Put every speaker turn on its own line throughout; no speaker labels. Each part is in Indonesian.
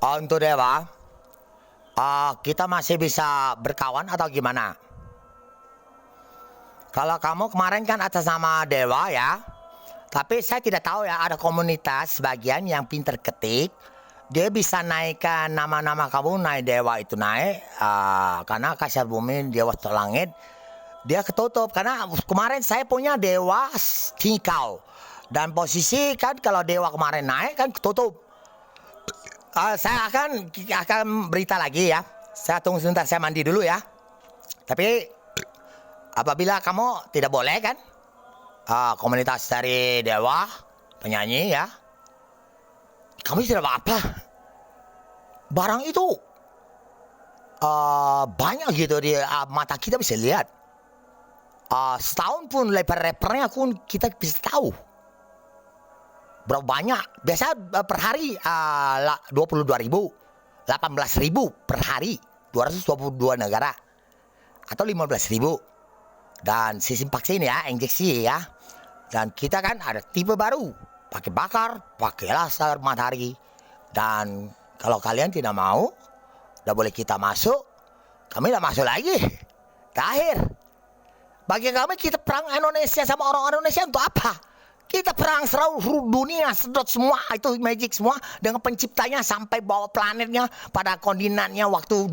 Untuk dewa, kita masih bisa berkawan atau gimana? Kalau kamu kemarin kan atas nama dewa ya, tapi saya tidak tahu ya, ada komunitas sebagian yang pinter ketik. Dia bisa naikkan nama-nama kamu, naik dewa itu naik, karena kasar bumi, dewa langit, dia ketutup. Karena kemarin saya punya dewa Tikau, dan posisi kan kalau dewa kemarin naik kan ketutup. Saya akan berita lagi ya. Saya tunggu sebentar, saya mandi dulu ya. Tapi apabila kamu tidak boleh kan, komunitas dari dewa penyanyi ya, kamu tidak apa-apa. Barang itu banyak gitu di mata kita bisa lihat. Setahun pun rapper-rappernya pun kita bisa tahu berapa banyak. Biasa per hari 22.000, 18.000 per hari, 222 negara, atau 15.000. Dan sistem vaksin ya, injeksi ya. Dan kita kan ada tipe baru, pakai bakar, pakai laser matahari. Dan kalau kalian tidak mau, tidak boleh kita masuk, kami tidak masuk lagi. Terakhir, bagi kami kita perang Indonesia sama orang Indonesia untuk apa? Kita perang seluruh dunia, sedot semua, itu magic semua, dengan penciptanya sampai bawa planetnya pada koordinatnya waktu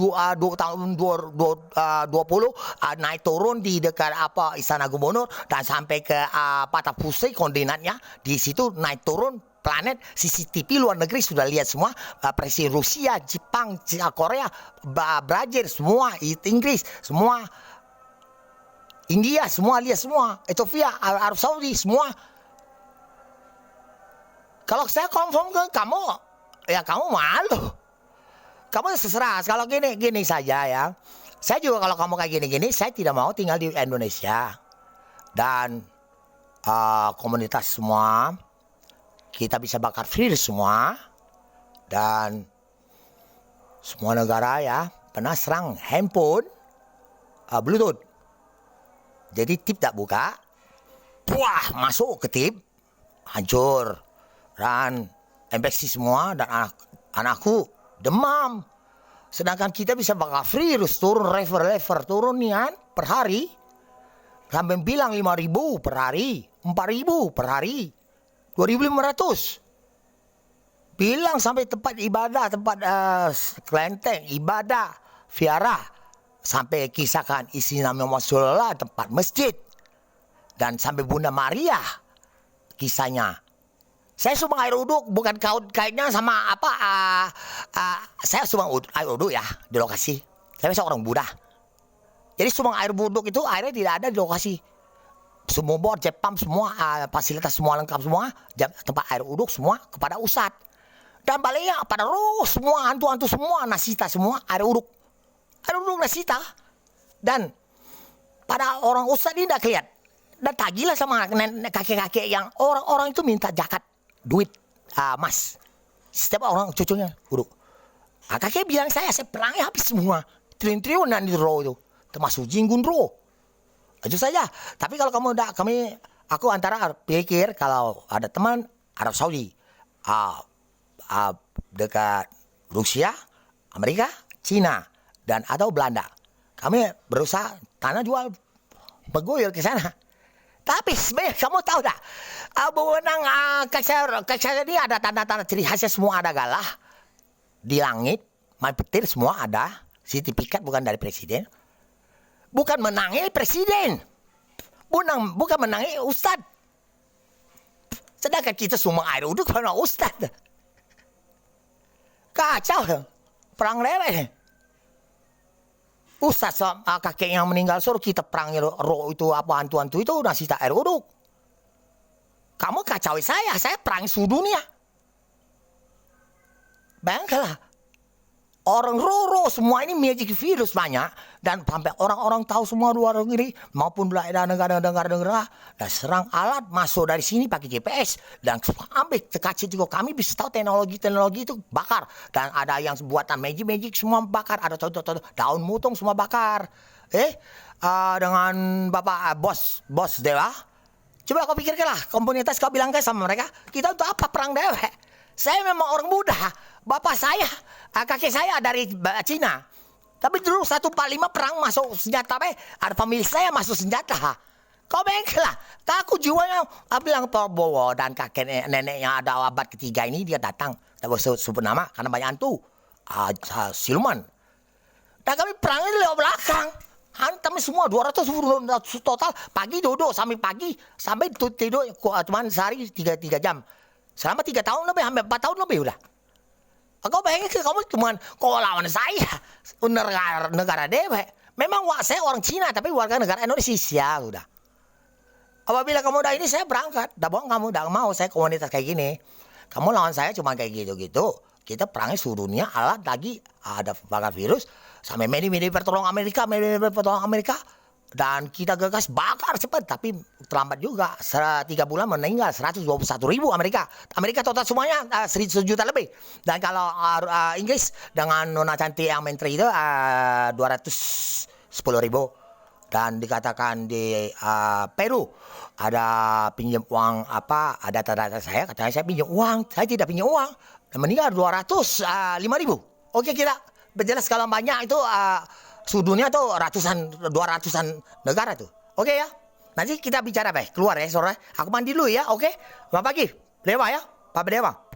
tahun 20 naik turun di dekat Istana Gubernur, dan sampai ke Patapusai koordinatnya, di situ naik turun planet. CCTV luar negeri sudah lihat semua, presiden Rusia, Jepang, Korea, Brazil semua, Inggris semua, India semua lihat semua, Ethiopia, Arab Saudi semua. Kalau saya confirm ke kamu, ya kamu malu. Kamu seserah. Kalau gini saja ya. Saya juga kalau kamu kayak gini, saya tidak mau tinggal di Indonesia. Dan komunitas semua, kita bisa bakar free semua. Dan semua negara ya pernah serang handphone, Bluetooth. Jadi tip tak buka, wah masuk ke tip, hancur. Dan infeksi semua, dan anakku demam. Sedangkan kita bisa bakal virus turun, lever turun nih kan per hari. Sampai bilang 5.000 per hari, 4.000 per hari, 2.500. Bilang sampai tempat ibadah, tempat kelenteng, ibadah, viara. Sampai kisahkan isi nama Rasulullah, tempat masjid. Dan sampai Bunda Maria kisahnya. Saya sumbang air uduk, bukan kaitnya sama apa. Saya sumbang air uduk ya di lokasi. Saya seorang Buddha. Jadi sumbang air uduk itu airnya tidak ada di lokasi. Semua bor, Jepang semua, fasilitas semua lengkap semua, tempat air uduk semua kepada ustadz. Dan baliknya pada roh semua, hantu-hantu semua, nasita semua, air uduk nasita. Dan pada orang ustadz ini tidak kelihatan. Dan tagilah sama kakek-kakek yang orang-orang itu minta zakat. Duit emas setiap orang cucunya uduk. Kakek bilang saya perangnya habis semua, triliun-triliunan di roh itu, termasuk jinggun roh. Itu saja. Tapi kalau kamu aku antara pikir kalau ada teman Arab Saudi, dekat Rusia, Amerika, Cina, dan atau Belanda, kami berusaha tanah jual bergulir ke sana. Tapi sebenarnya kamu tahu tak, wewenang kaca ini ada tanda-tanda ciri khasnya semua ada galah di langit, main petir semua ada, sertifikat bukan dari presiden, bukan menangi presiden, bukan menangi ustad. Sedangkan kita semua air uduk karena ustad. Kacau, perang lele. Ustaz kakek yang meninggal suruh kita perang roh itu apa hantu-hantu itu udah sisa air uduk. Kamu kacauin saya perang seluruh dunia. Bayangkanlah, orang roh semua ini magic virus banyak, dan sampai orang-orang tahu semua luar negeri maupun negara-negara dan serang alat masuk dari sini pakai GPS dan ambil terkacau juga. Kami bisa tahu teknologi itu bakar, dan ada yang buatan magic semua bakar, ada contoh daun mutong semua bakar. Dengan Bapak bos dewa, coba kau pikirkanlah, komunitas kau bilangkan sama mereka, kita untuk apa perang dewa? Saya memang orang muda. Bapak saya Kakek saya dari Cina. Tapi dulu 145 perang masuk senjata, ada famili saya masuk senjata. Kau bengkel lah. Aku jiwanya, bilang Prabowo dan kakek neneknya ada abad ketiga ini dia datang. Tak sebut nama karena banyak hantu. Siluman. Dan kami perangnya lewat belakang. Hantam semua 200 total. Pagi duduk sampai pagi. Sampai tidur cuma sehari 3 jam. Selama 3 tahun lebih, hampir 4 tahun lebih udah. Kau bayangin kamu cuma kau lawan saya. Negara dia. Memang saya orang Cina tapi warga negara Indonesia udah. Apabila kamu udah ini saya berangkat. Dah bohong kamu, dah mau saya komunitas kayak gini. Kamu lawan saya cuma kayak gitu-gitu. Kita perangnya seluruh dunia alat lagi ada bakar virus. Sampai medi pertolongan Amerika. Dan kita gagas bakar cepat. Tapi terlambat juga. 3 bulan meninggal 121.000 Amerika. Amerika total semuanya 1 juta lebih. Dan kalau Inggris dengan nona cantik yang menteri itu 210.000. Dan dikatakan di Peru ada pinjam uang ada data saya katanya saya pinjam uang, saya tidak pinjam uang dan meninggal 205.000. Oke, kita berjelas kalau banyak itu sudunya tuh 200-an negara tuh. Oke ya, nanti kita bicara keluar ya sore. Aku mandi dulu ya, oke? Selamat pagi, Dewa ya, Pak Dewa.